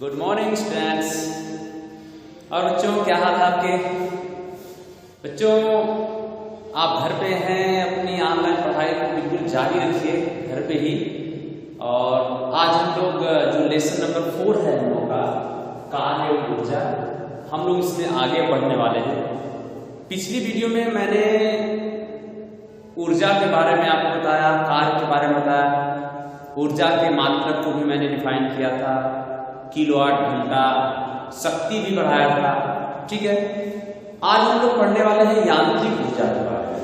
Good morning students. और बच्चों, क्या हाल है आपके? बच्चों, आप घर पे हैं, अपनी ऑनलाइन पढ़ाई को बिल्कुल जारी रखिए घर पे ही। और आज हम लोग जो लेसन नंबर 4 है हम लोग का कार्य और ऊर्जा, हम लोग इसमें आगे बढ़ने वाले हैं। पिछली वीडियो में मैंने ऊर्जा के बारे में आपको बताया, कार्य के बारे में बताया, ऊर्जा के मात्रक को भी मैंने डिफाइन किया था, किलोवाट घंटा, शक्ति भी बढ़ाया था। ठीक है, आज हम लोग पढ़ने वाले हैं यांत्रिक ऊर्जा के बारे में।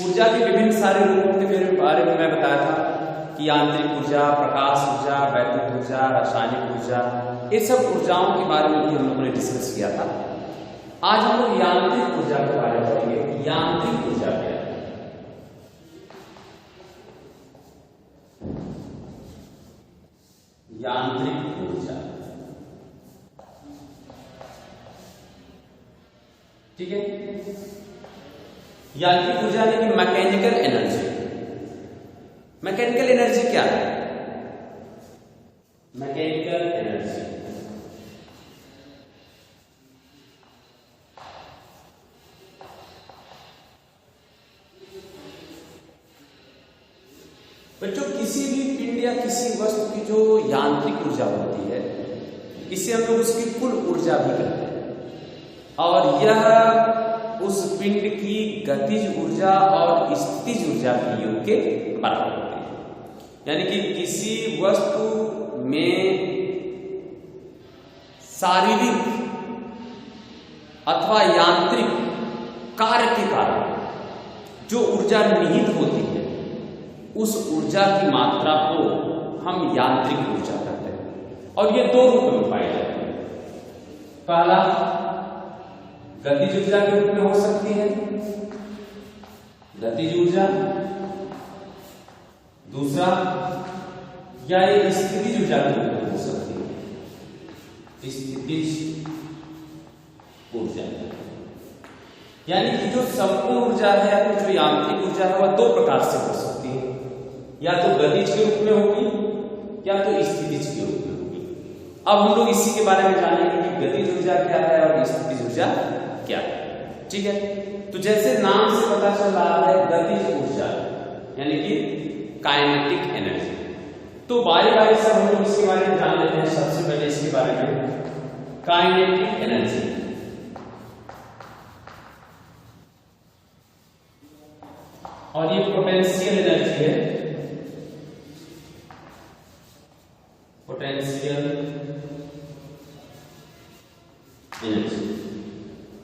ऊर्जा के विभिन्न सारे रूपों के बारे में मैं बताया था कि यांत्रिक ऊर्जा, प्रकाश ऊर्जा, वैद्युत ऊर्जा, रासायनिक ऊर्जा, ये सब ऊर्जाओं के बारे में भी हम लोगों ने डिस्कस किया था। आज हम लोग यांत्रिक ऊर्जा के बारे में पढ़ेंगे। यांत्रिक ऊर्जा क्या है? यांत्रिक ऊर्जा, ठीक है। यांत्रिक ऊर्जा यानी कि मैकेनिकल एनर्जी। मैकेनिकल एनर्जी क्या है? मैकेनिकल एनर्जी बच्चों, किसी भी पिंड या किसी वस्तु की जो यांत्रिक ऊर्जा होती है, इसे हम लोग उसकी कुल ऊर्जा भी कहते हैं। और यह उस पिंड की गतिज ऊर्जा और स्थितिज ऊर्जा के योग के बराबर होती है। यानी कि किसी वस्तु में शारीरिक अथवा यांत्रिक कार्य के कारण जो ऊर्जा निहित होती है, उस ऊर्जा की मात्रा को हम यांत्रिक ऊर्जा कहते हैं। और ये दो रूप में पाई जाती है। पहला गतिज ऊर्जा के रूप में हो सकती है, गतिज ऊर्जा। दूसरा, या ये स्थितिज ऊर्जा के रूप में हो सकती है, स्थितिज ऊर्जा। यानी कि जो संपूर्ण ऊर्जा है, जो यांत्रिक ऊर्जा है, वह दो प्रकार से हो सकती है। या तो गतिज के रूप में होगी या तो स्थितिज के रूप में होगी। अब हम लोग इसी के बारे में जानेंगे कि गतिज ऊर्जा क्या है और स्थितिज ऊर्जा क्या है। ठीक है, तो जैसे नाम से पता चल रहा है, गतिज ऊर्जा यानी कि काइनेटिक एनर्जी। तो बारी बारी से हम लोग इसके बारे में जान लेते हैं। सबसे पहले इसके बारे में काइनेटिक एनर्जी। और ये पोटेंशियल एनर्जी है, पोटेंशियल एनर्जी।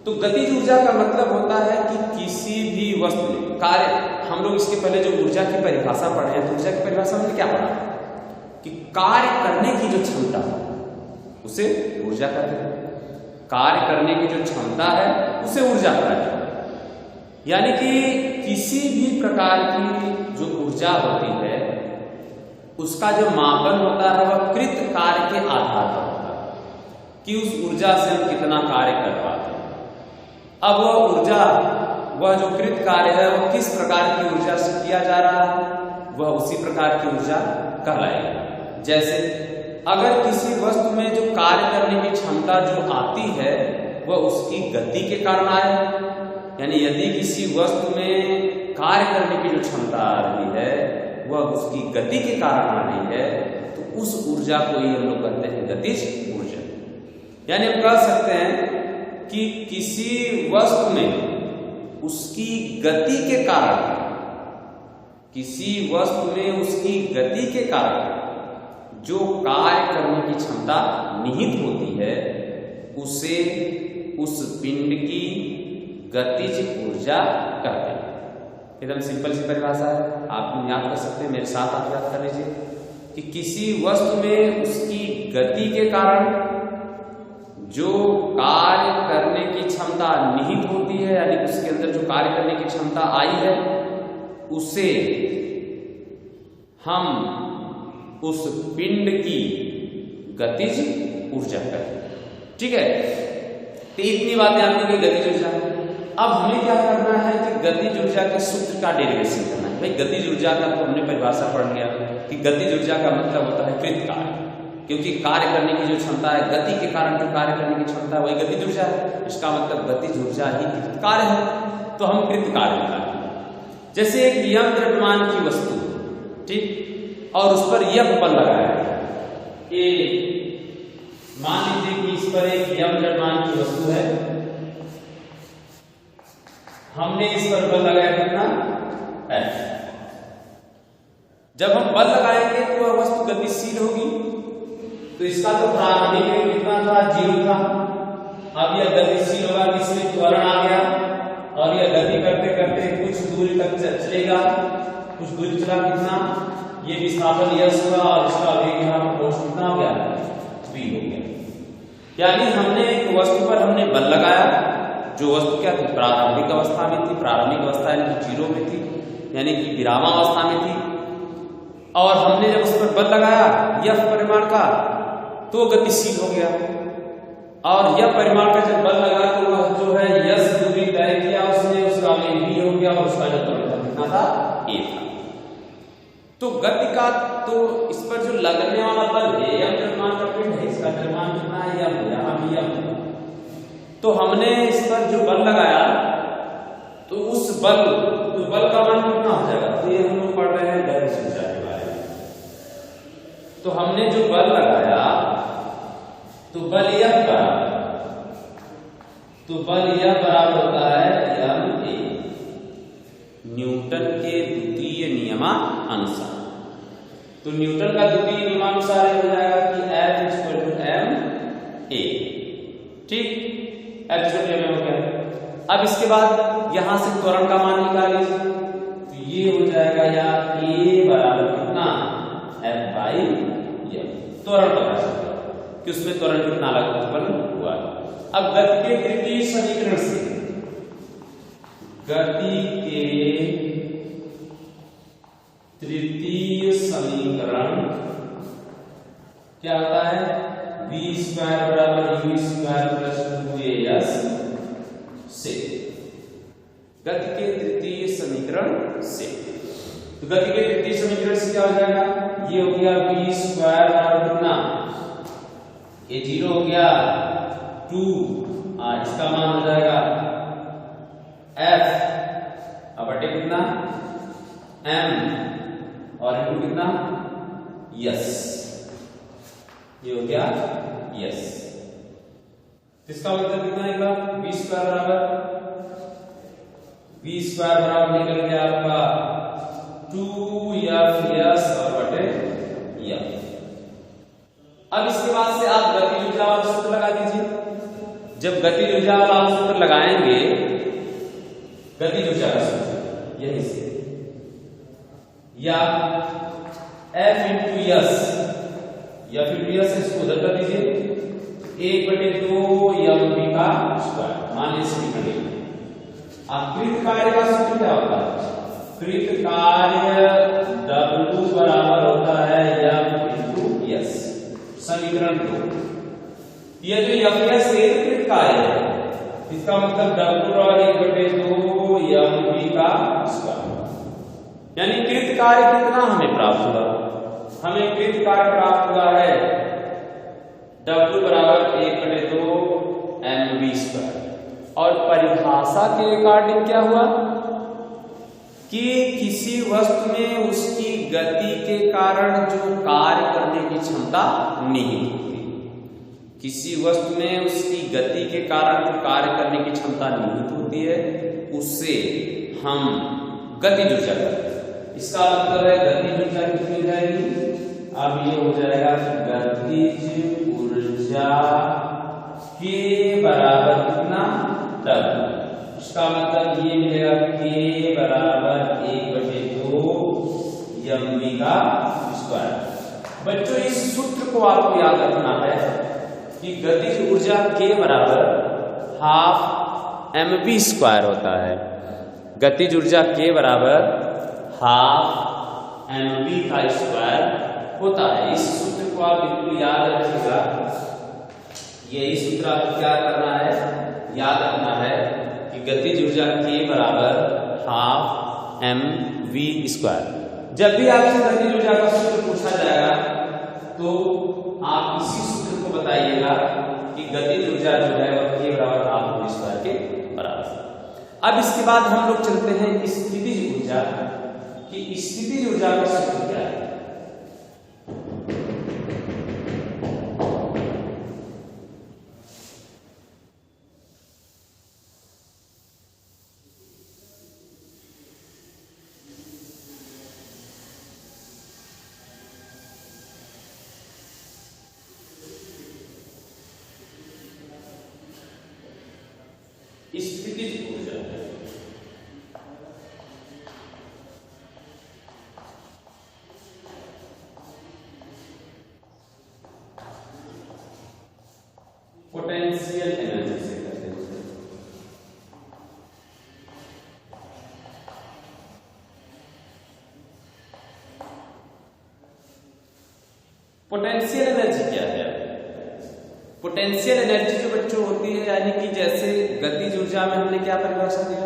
तो गतिज ऊर्जा का मतलब होता है कि किसी भी वस्तु में कार्य, हम लोग इसके पहले जो ऊर्जा की परिभाषा पढ़े हैं, तो ऊर्जा की परिभाषा में क्या पढ़ा कि कार्य करने की जो क्षमता है उसे ऊर्जा कहते हैं। कार्य करने की जो क्षमता है उसे ऊर्जा कहते हैं। यानी कि किसी भी प्रकार की जो ऊर्जा होती है, उसका जो मापन होता है वह कृत कार्य के आधार पर होता है कि उस ऊर्जा से हम कितना कार्य कर पाते हैं। अब वह ऊर्जा, वह जो कृत कार्य है, वह किस प्रकार की ऊर्जा से किया जा रहा है, वह उसी प्रकार की ऊर्जा कहलाएगी। जैसे अगर किसी वस्तु में जो कार्य करने की क्षमता जो आती है, वह उसकी गति के कारण आए, यानी यदि किसी वस्तु में कार्य करने की जो क्षमता आ रही है वह उसकी गति के कारण आ रही है, तो उस ऊर्जा को ही हम लोग कहते हैं गतिज ऊर्जा। यानी हम कह सकते हैं कि किसी वस्तु में उसकी गति के कारण, किसी वस्तु में उसकी गति के कारण जो कार्य करने की क्षमता निहित होती है, उसे उस पिंड की गतिज ऊर्जा कहते हैं। एकदम सिंपल सी परिभाषा है, आप याद कर सकते हैं, मेरे साथ आप याद कर लीजिए कि किसी वस्तु में उसकी गति के कारण जो कार्य करने की क्षमता निहित होती है, यानी उसके अंदर जो कार्य करने की क्षमता आई है, उसे हम उस पिंड की गतिज ऊर्जा कहते हैं। ठीक है, तो इतनी बातें आपने की गतिज ऊर्जा। अब हमें क्या करना है कि गतिज ऊर्जा के सूत्र का डेरिवेशन करना है। भाई गतिज ऊर्जा का तो हमने परिभाषा पढ़ लिया कि गतिज ऊर्जा का मतलब होता है कृत कार्य। क्योंकि कार्य करने की जो क्षमता है, गति के कारण जो कार्य करने की क्षमता है वही गतिज ऊर्जा है। इसका मतलब गतिज ऊर्जा ही कृत कार्य है। तो हम कृत कार्य निकालेंगे। जैसे एक यम द्रव्यमान की वस्तु, ठीक, और उस पर यम बल लगाया गया। मान लीजिए कि इस पर एक यम द्रव्यमान की वस्तु है, हमने इस पर बल लगाया कितना, F। जब हम बल लगाएंगे तो वह वस्तु गतिशील होगी। तो इसका तो प्रारंभिक वेग कितना था, 0 था। अब यह गतिशील होगा, इसमें त्वरण आ गया और यह गति करते करते कुछ दूरी तक चलेगा। कुछ दूरी चला, कितना, ये विस्थापन यश होगा और इसका वेग यहाँ पर कितना हो गया, v हो गया। यानी हमने एक वस्तु पर हमने बल लगाया, जो वस्तु क्या थी, प्रारंभिक अवस्था में थी। प्रारंभिक अवस्था यानी कि 0 में थी, यानी कि विरामावस्था में थी। और हमने जब उस पर बल लगाया यह परिमाण का, तो गतिशील हो गया। और यह परिमाण का जब बल लगा तो वह जो है यश दूरी तय किया उसने, उसका वेग v हो गया और उसका जो त्वरण कितना था, a था। तो गति का, तो इस पर जो लगने वाला बल है यम द्रव्यमान का पिंड है, इसका द्रव्यमान कितना है, यम, यहाँ भी यम। तो हमने इस पर जो बल लगाया तो उस बल का मान कितना हो जाएगा। तो ये हम लोग पढ़ रहे हैं गतिज ऊर्जा के बारे में। तो हमने जो बल लगाया तो बल यह बराबर होता है m a, न्यूटन के द्वितीय नियमानुसार। तो न्यूटन का द्वितीय नियमानुसार हो जाएगा कि F = m a, ठीक, F = m हो गया। अब इसके बाद यहां से त्वरण का मान निकाल लीजिए। तो ये हो जाएगा या a बराबर कितना, F/m। त्वरण पता चला कि उसमें त्वरण कितना उत्पन्न हुआ। अब गति के तृतीय समीकरण से, गति के तृतीय समीकरण क्या होता है, v² बराबर u² + 2as से, गति के तृतीय समीकरण से। तो गति के तृतीय समीकरण से क्या हो जाएगा, ये हो गया v² बराबर कितना, ये 0 हो गया, 2, इसका मान हो जाएगा f अब बटे कितना, m और इनटू कितना, यस, ये हो गया यस। इसका मतलब कितना आएगा, v² बराबर निकल गया आपका 2f और बटे f। अब इसके बाद से आप गतिज ऊर्जा वाला सूत्र लगा दीजिए। जब गतिज ऊर्जा वाला सूत्र लगाएंगे, गतिज ऊर्जा का सूत्र यही से, या F × S, या फिर S इसको उधर कर दीजिए, 1/2 mv², मान लीजिए। अब कृत कार्य का सूत्र क्या होता है, कृत कार्य W बराबर होता है m × S, समीकरण 2। ये जो Fs कृत कार्य है, इसका मतलब W बराबर 1/2 mv²। यानी कृत कार्य कितना हमें प्राप्त हुआ, हमें कृत कार्य प्राप्त हुआ है W बराबर 1/2 mv²। और परिभाषा के अकॉर्डिंग क्या हुआ कि किसी वस्तु में उसकी गति के कारण जो कार्य करने की क्षमता निहित होती है, किसी वस्तु में उसकी गति के कारण जो कार्य करने की क्षमता निहित होती है, उससे हम गतिज ऊर्जा कहते हैं। इसका मतलब है गतिज ऊर्जा कितनी हो जाएगी, अब ये हो जाएगा गतिज ऊर्जा के बराबर कितना, W। इसका मतलब ये मिलेगा K बराबर 1/2 mv²। बच्चों इस सूत्र को आपको याद रखना है कि गतिज ऊर्जा K बराबर 12 mv² होता है। गतिज ऊर्जा K बराबर 12 mv² होता है। इस सूत्र को आप बिल्कुल याद रखिएगा। यही सूत्र आपको क्या करना है, याद रखना है कि गतिज ऊर्जा K बराबर 12 mv²। जब भी आपसे गतिज ऊर्जा का सूत्र पूछा जाएगा तो आप इसी सूत्र को बताइएगा कि गतिज ऊर्जा जो है वह K बराबर R² के बराबर है। अब इसके बाद हम लोग चलते हैं स्थितिज ऊर्जा कि स्थितिज ऊर्जा का सूत्र क्या है। स्थितिज ऊर्जा पोटेंशियल एनर्जी से कहते हैं। पोटेंशियल एनर्जी क्या है? पोटेंशियल एनर्जी जो बच्चों होती है, यानी कि जैसे गतिज ऊर्जा में हमने क्या परिभाषा दिया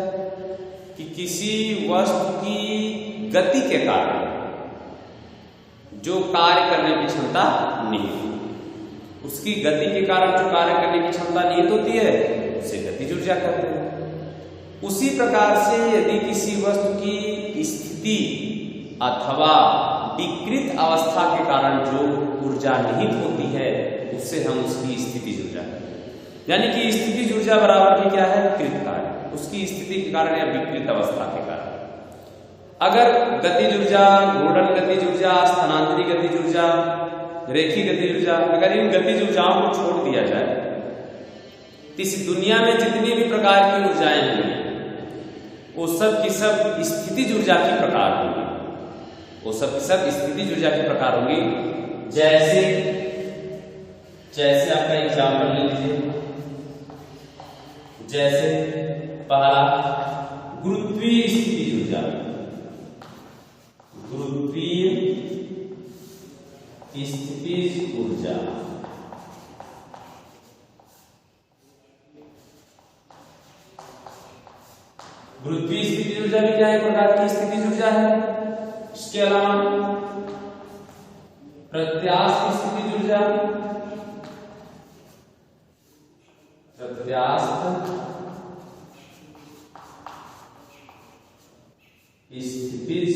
कि किसी वस्तु की गति के कारण जो कार्य करने की क्षमता निहित, उसकी गति के कारण जो कार्य करने की क्षमता निहित होती है उसे गतिज ऊर्जा कहते हैं। उसी प्रकार से यदि किसी वस्तु की स्थिति अथवा विकृत अवस्था के कारण जो ऊर्जा निहित होती है उससे हम उसकी स्थितिज ऊर्जा कहते हैं। यानी कि स्थितिज ऊर्जा बराबर भी क्या है? कृत कार्य, उसकी स्थिति के कारण या विकृत अवस्था के कारण। अगर गतिज ऊर्जा, घूर्णन गतिज ऊर्जा, स्थानांतरी गतिज ऊर्जा, रेखी गतिज ऊर्जा, अगर इन गतिज ऊर्जाओं को छोड़ दिया जाए तो इस दुनिया में जितनी भी प्रकार की ऊर्जाएं होंगी वो सब की सब स्थितिज ऊर्जा की प्रकार होंगी, वो सब की सब स्थितिज ऊर्जा के प्रकार होंगी। जैसे आपका एग्जाम्पल ले लीजिए, जैसे पहला गुरुत्वीय स्थितिज ऊर्जा, गुरुत्वीय स्थितिज ऊर्जा गुरुत्वीय स्थितिज ऊर्जा भी क्या है? प्रकार की स्थितिज ऊर्जा है। इसके अलावा प्रत्यास्थ स्थितिज ऊर्जा, प्रत्यास्थ स्थितिज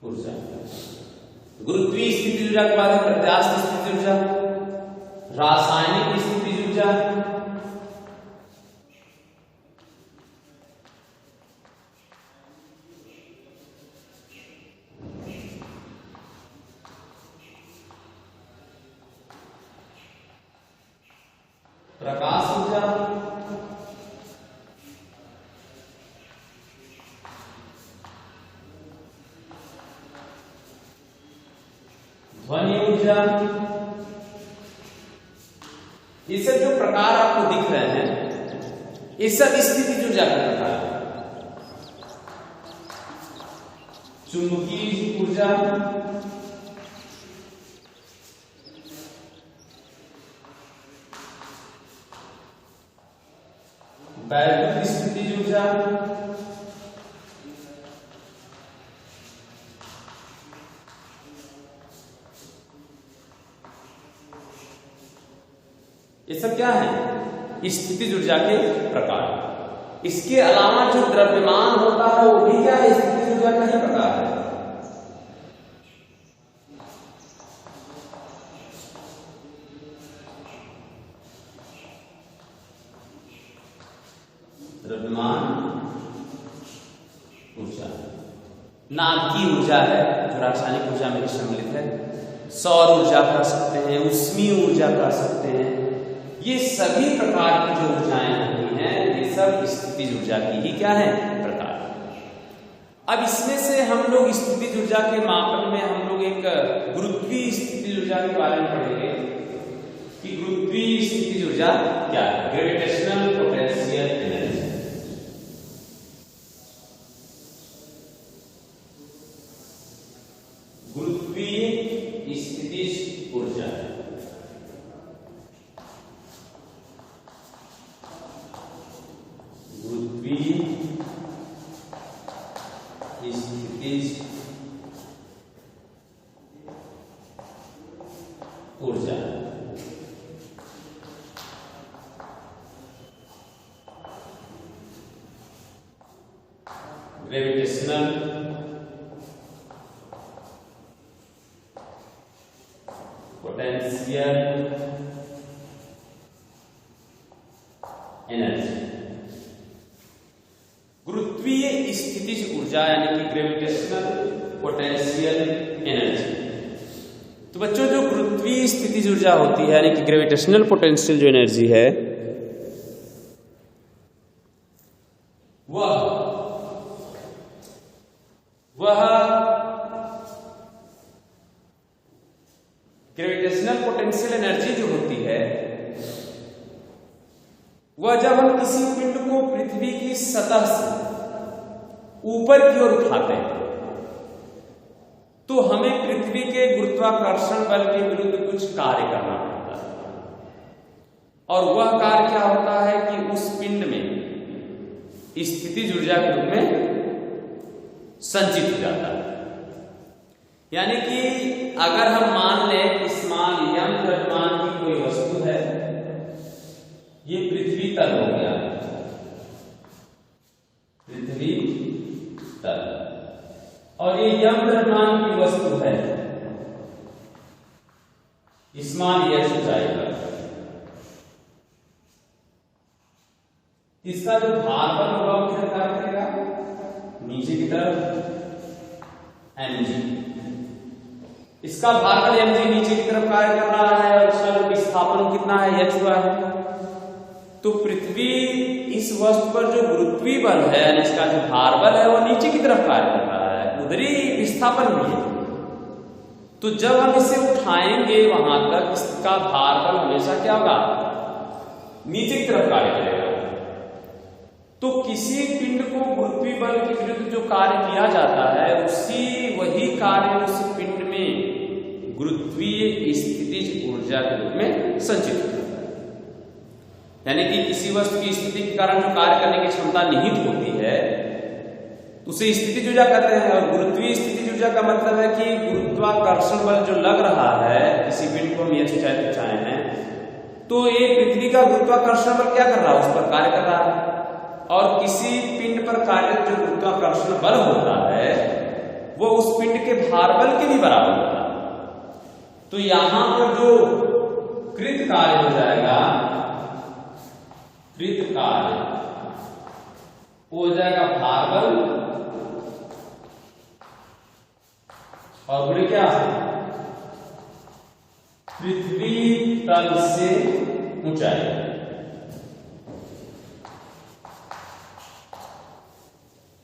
ऊर्जा, गुरुत्वीय स्थितिज ऊर्जा के बाद प्रत्यास्थ स्थितिज ऊर्जा, रासायनिक स्थितिज ऊर्जा, प्रकाश ऊर्जा, ध्वनि ऊर्जा। ये सब जो प्रकार आपको दिख रहे हैं ये सब स्थितिज ऊर्जा के प्रकार है। चुंबकीय ऊर्जा, वैद्युत स्थितिज ऊर्जा, ये सब क्या है? स्थितिज ऊर्जा के प्रकार। इसके अलावा जो द्रव्यमान होता है वो भी क्या है? स्थितिज ऊर्जा का ही प्रकार है। द्रव्यमान ऊर्जा नाभिकीय ऊर्जा है जो रासायनिक ऊर्जा में सम्मिलित है। सौर ऊर्जा कह सकते हैं, ऊष्मीय ऊर्जा कह सकते हैं। ये सभी प्रकार की जो ऊर्जाएं होती हैं ये सब स्थितिज ऊर्जा की ही क्या है? प्रकार। अब इसमें से हम लोग स्थितिज ऊर्जा के मापन में हम लोग एक गुरुत्वीय स्थितिज ऊर्जा के बारे में पढ़ेंगे कि गुरुत्वीय स्थितिज ऊर्जा क्या है? Gravitational potential energy. गुरुत्वीय स्थितिज ऊर्जा स्थितिज ऊर्जा। Gravitational potential energy. गुरुत्वीय स्थितिज ऊर्जा यानी कि ग्रेविटेशनल पोटेंशियल एनर्जी। तो बच्चों, जो गुरुत्वीय स्थितिज ऊर्जा होती है यानी कि ग्रेविटेशनल पोटेंशियल जो एनर्जी है, वह ग्रेविटेशनल पोटेंशियल एनर्जी जो होती है, वह जब हम किसी पिंड को पृथ्वी की सतह से ऊपर की ओर उठाते हैं तो हमें पृथ्वी के गुरुत्वाकर्षण बल के विरुद्ध कुछ कार्य करना पड़ता है। और वह कार्य क्या होता है कि उस पिंड में स्थितिज ऊर्जा के रूप में संचित हो जाता है। यानी कि अगर हम मान लें कि स्मॉल m द्रव्यमान की कोई वस्तु है, ये पृथ्वी तल हो गया, पृथ्वी तल, और ये m द्रव्यमान की वस्तु है स्मॉल h ऊंचाई पर। इसका जो भार होगा वो किधर कार्य करेगा? नीचे की तरफ mg। इसका भार mg नीचे की तरफ कार्य कर रहा है और उसका जो विस्थापन कितना है? h हुआ है। तो पृथ्वी इस वस्तु पर जो गुरुत्वीय बल है यानी इसका जो भार बल है वो नीचे की तरफ कार्य कर रहा है, उधर ही विस्थापन भी है। तो जब हम इसे उठाएंगे वहां तक इसका भार बल हमेशा क्या होगा? नीचे की तरफ कार्य करेगा। तो किसी पिंड को गुरुत्वीय बल के विरुद्ध जो कार्य किया जाता है वही कार्य उस पिंड में गुरुत्वीय स्थितिज ऊर्जा के रूप में संचित होता है। यानी कि किसी वस्तु की स्थिति के कारण जो कार्य करने की क्षमता निहित होती है उसे स्थितिज ऊर्जा कहते हैं। और गुरुत्वीय स्थितिज ऊर्जा का मतलब है कि गुरुत्वाकर्षण बल जो लग रहा है किसी पिंड को हम h ऊंचाई पर चाहे हैं, तो ये पृथ्वी का गुरुत्वाकर्षण बल क्या कर रहा है? उस पर कार्य कर रहा है। और किसी पिंड पर कार्यरत जो गुरुत्वाकर्षण बल होता है वो उस पिंड के भार बल के भी बराबर होता है। तो यहां पर जो कृत कार्य हो जाएगा, कृत कार्य हो जाएगा भार बल और गुणे क्या? पृथ्वी तल से ऊंचाई।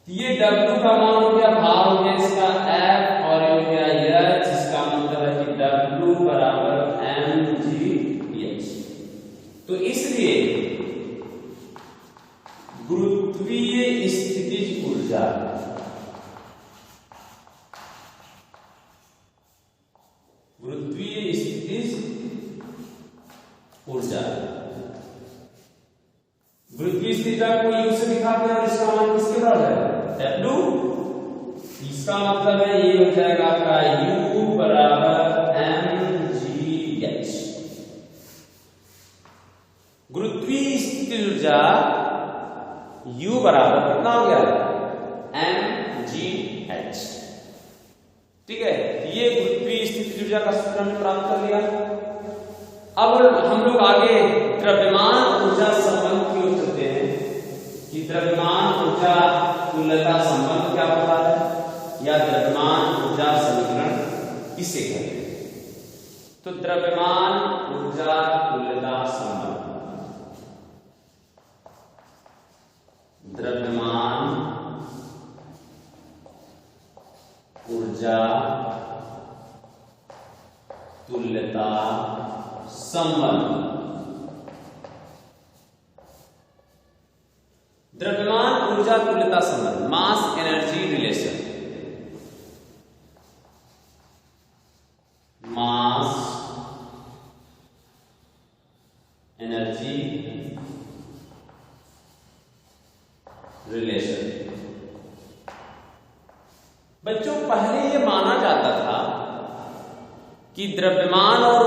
ये W का मान हो गया, भार हो गया इसका F और ये हो गया H, जिसका मतलब है कि W बराबर mgh। तो इसलिए गुरुत्वीय स्थितिज ऊर्जा गुरुत्वीय स्थितिज ऊर्जा गुरुत्वीय स्थितिज ऊर्जा को U से दिखाते हैं और इसका मान किसके बराबर है? W। इसका मतलब है ये हो जाएगा आपका U बराबर mgh। गुरुत्वीय स्थितिज ऊर्जा U बराबर कितना हो गया? mgh। ठीक है, ये गुरुत्वीय स्थितिज ऊर्जा का सूत्र हमने प्राप्त कर लिया। अब हम लोग आगे द्रव्यमान ऊर्जा संबंध की ओर चलते हैं कि द्रव्यमान ऊर्जा तुल्यता संबंध क्या होता है या द्रव्यमान ऊर्जा समीकरण किसे कहते हैं। तो द्रव्यमान ऊर्जा तुल्यता संबंध, द्रव्यमान ऊर्जा तुल्यता संबंध। द्रव्यमान ऊर्जा तुल्यता संबंध, mass energy relation. Mass energy relation. बच्चों, पहले ये माना जाता था कि द्रव्यमान और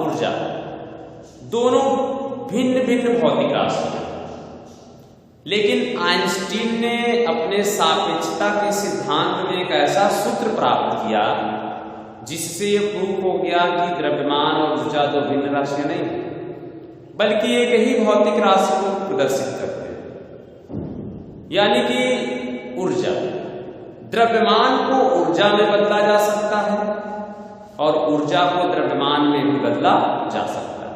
ऊर्जा दोनों भिन्न भिन्न भौतिक राशि हैं, लेकिन आइंस्टीन ने अपने सापेक्षता के सिद्धांत में एक ऐसा सूत्र प्राप्त किया जिससे यह प्रूफ हो गया कि द्रव्यमान और ऊर्जा दो भिन्न राशियां नहीं बल्कि एक ही भौतिक राशि को प्रदर्शित करते हैं। यानी कि ऊर्जा, द्रव्यमान को ऊर्जा में बदला जा सकता है और ऊर्जा को द्रव्यमान में भी बदला जा सकता है।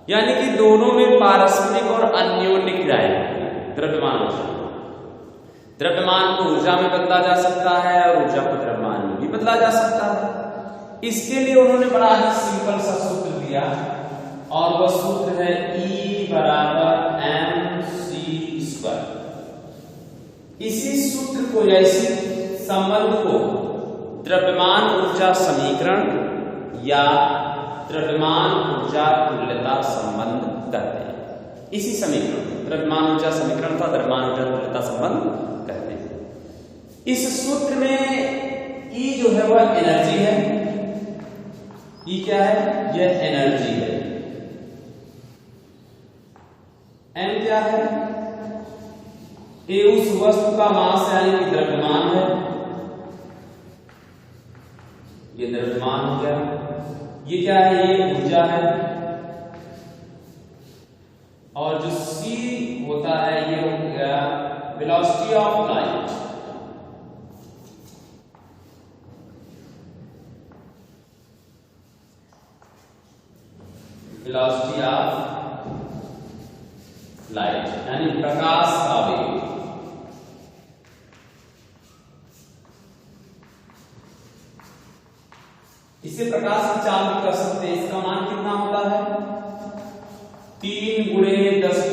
यानी कि दोनों में पारस्परिक और अन्योन्य क्रियाएं हैं। द्रव्यमान को ऊर्जा में बदला जा सकता है और ऊर्जा को द्रव्यमान में भी बदला जा सकता है। इसके लिए उन्होंने बड़ा ही सिंपल सा सूत्र दिया और वह सूत्र है E बराबर mc²। इसी सूत्र को या इसी संबंध को द्रव्यमान ऊर्जा समीकरण या द्रव्यमान ऊर्जा तुल्यता संबंध कहते हैं। इसी समीकरण द्रव्यमान ऊर्जा समीकरण का द्रव्यमान ऊर्जा तुल्यता संबंध कहते हैं। इस सूत्र में E जो है वह एनर्जी है। E क्या है? यह एनर्जी है। M क्या है? A उस वस्तु का मास यानी कि द्रव्यमान है, ये द्रव्यमान हो गया। ये क्या है? ये ऊर्जा है। और जो C होता है ये हो गया velocity of light. Velocity of light यानी प्रकाश का वेग। इसे प्रकाश की चाल भी कर सकते हैं। इसका मान कितना होता है? 3 × 10⁸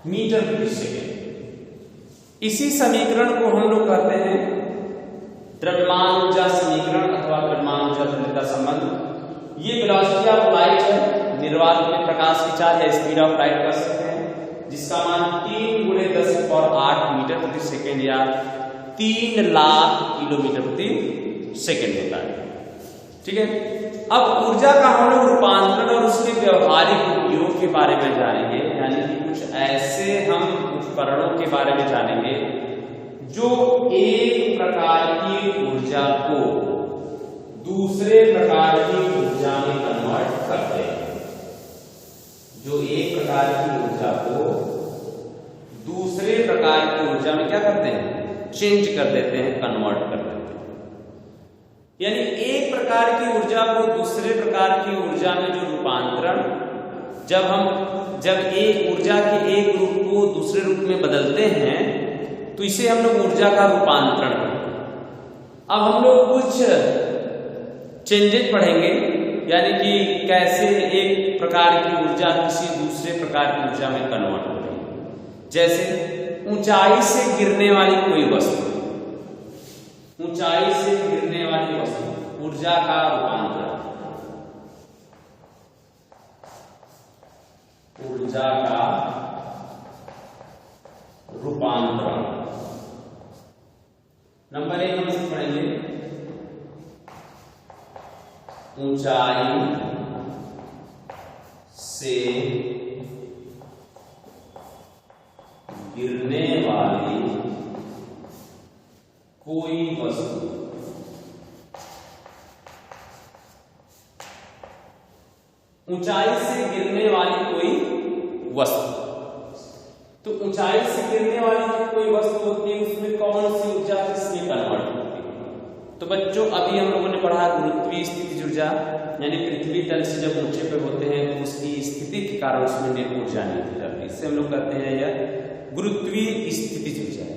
मीटर प्रति सेकेंड। इसी समीकरण को हम लोग कहते हैं द्रव्यमान ऊर्जा समीकरण अथवा द्रव्यमान ऊर्जा तुल्यता संबंध। ये वेलोसिटी ऑफ लाइट है, निर्वात में प्रकाश की चाल या स्पीड ऑफ लाइट कर सकते हैं, जिसका मान 3 × 10⁸ मीटर प्रति सेकेंड या 3 लाख किलोमीटर प्रति सेकेंड होता है। ठीक है। अब ऊर्जा का हम लोग रूपांतरण और उसके व्यवहारिक उपयोग के बारे में जानेंगे। यानी कि कुछ ऐसे हम उपकरणों के बारे में जानेंगे जो एक प्रकार की ऊर्जा को दूसरे प्रकार की ऊर्जा में कन्वर्ट करते हैं। जो एक प्रकार की ऊर्जा को दूसरे प्रकार की ऊर्जा में क्या करते हैं? चेंज कर देते हैं, कन्वर्ट कर देते हैं। यानी एक प्रकार की ऊर्जा को दूसरे प्रकार की ऊर्जा में जो रूपांतरण, जब एक ऊर्जा के एक रूप को दूसरे रूप में बदलते हैं तो इसे हम लोग ऊर्जा का रूपांतरण कहते हैं। अब हम लोग कुछ चेंजेस पढ़ेंगे, यानी कि कैसे एक प्रकार की ऊर्जा किसी दूसरे प्रकार की ऊर्जा में कन्वर्ट हो रही है। जैसे ऊंचाई से गिरने वाली कोई वस्तु, ऊंचाई से गिरने वाली वस्तु ऊर्जा का रूपांतरण, ऊर्जा का रूपांतरण। नंबर 1 हम इसे पढ़ेंगे ऊंचाई से गिरने वाली कोई वस्तु ऊंचाई से गिरने वाली कोई वस्तु। तो ऊंचाई से गिरने वाली जो कोई वस्तु होती है उसमें कौन सी ऊर्जा किसमें कन्वर्ट होती है? तो बच्चों अभी हम लोगों ने पढ़ा गुरुत्वीय स्थितिज ऊर्जा, यानी पृथ्वी तल से जब ऊंचे पे होते हैं तो उसकी स्थिति के कारण उसमें नेट ऊर्जा नहीं हो जाती। इससे हम लोग कहते हैं यह गुरुत्वीय स्थितिज ऊर्जा है।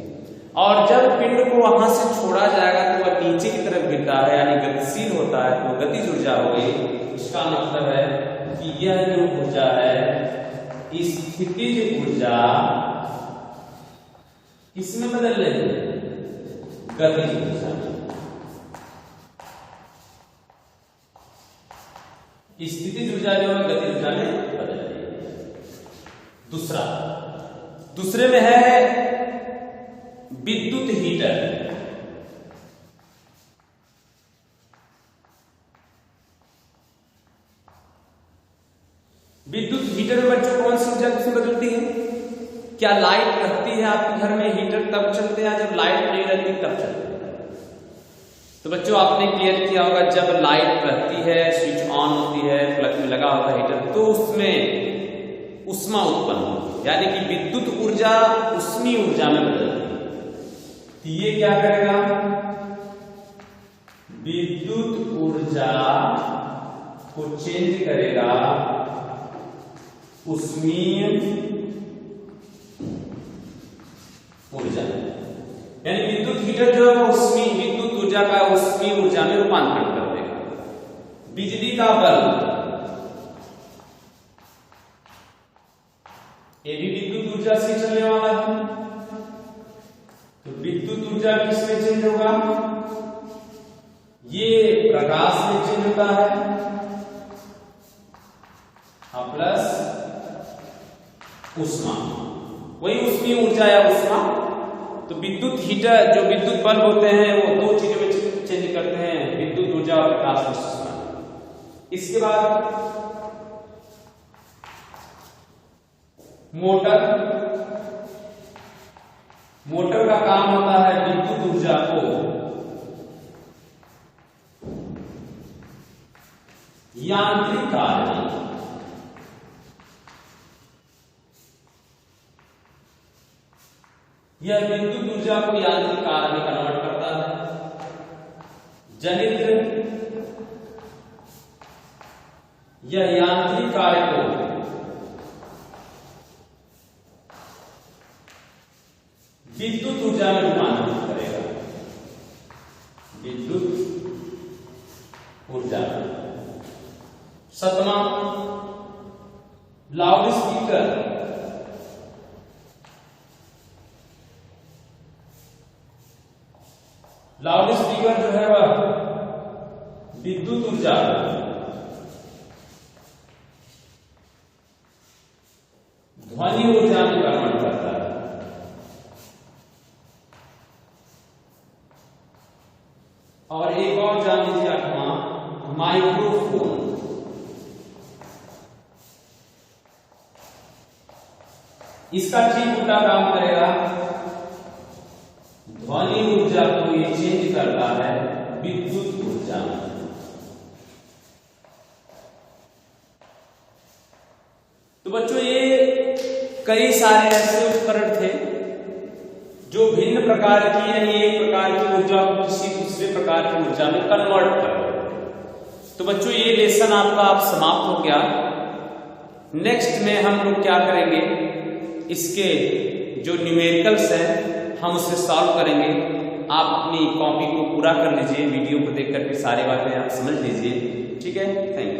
और जब पिंड को वहां से छोड़ा जाएगा तो वह नीचे की तरफ गिरता है, यानी गतिशील होता है, तो गतिज ऊर्जा हो गई। इसका मतलब है कि यह जो ऊर्जा है स्थितिज ऊर्जा किसमें बदल रही है? गतिज ऊर्जा में। स्थितिज ऊर्जा जो है गतिज ऊर्जा में बदल रही है। दूसरे में है विद्युत हीटर। क्या लाइट रहती है आपके घर में हीटर तब चलते हैं, जब लाइट नहीं रहती तब चलते हैं? तो बच्चों आपने क्लियर किया होगा, जब लाइट रहती है, स्विच ऑन होती है, प्लग में लगा होता है हीटर, तो उसमें उष्मा उत्पन्न होती है, यानी कि विद्युत ऊर्जा उष्मीय ऊर्जा में बदलती है। तो ये क्या करेगा, विद्युत ऊर्जा को चेंज करेगा उष्मीय ऊर्जा, यानी विद्युत हीटर जो है उष्मीय विद्युत ऊर्जा का उष्मीय ऊर्जा में रूपांतरण कर देगा। बिजली का बल्ब, ये भी विद्युत ऊर्जा से चलने वाला है, तो विद्युत ऊर्जा किसमें चेंज होगा, ये प्रकाश में चेंज होता है, प्लस उष्मा, वही उष्मीय ऊर्जा या उष्मा। तो विद्युत हीटर जो विद्युत बल्ब होते हैं वो दो चीजों में चेंज करते हैं, विद्युत ऊर्जा और प्रकाश में उष्मा। इसके बाद मोटर, मोटर का काम होता है विद्युत ऊर्जा को यांत्रिक कार्य, यह विद्युत ऊर्जा को यांत्रिक कार्य में कन्वर्ट करता है। जनित्र, यह यांत्रिक कार्य को विद्युत ऊर्जा में रूपांतरित करेगा, विद्युत ऊर्जा। सतवां, लाउड स्पीकर, लाउड स्पीकर जो है वह विद्युत ऊर्जा ध्वनि ऊर्जा में कन्वर्ट करता है। और एक और जान लीजिए आठवां, माइक्रोफोन, इसका ठीक उल्टा काम करेगा, ध्वनि ऊर्जा को ये चेंज करता है विद्युत ऊर्जा में। तो बच्चों ये कई सारे ऐसे उपकरण थे जो भिन्न प्रकार की, यानी एक प्रकार की ऊर्जा को किसी दूसरे प्रकार की ऊर्जा में कन्वर्ट कर रहे हैं। तो बच्चों ये लेसन आपका आप समाप्त हो गया। नेक्स्ट में हम लोग क्या करेंगे, इसके जो न्यूमेरिकल्स हैं हम उसे सॉल्व करेंगे। आप अपनी कॉपी को पूरा कर लीजिए, वीडियो को देख करके सारी बातें आप समझ लीजिए, ठीक है। Thank you.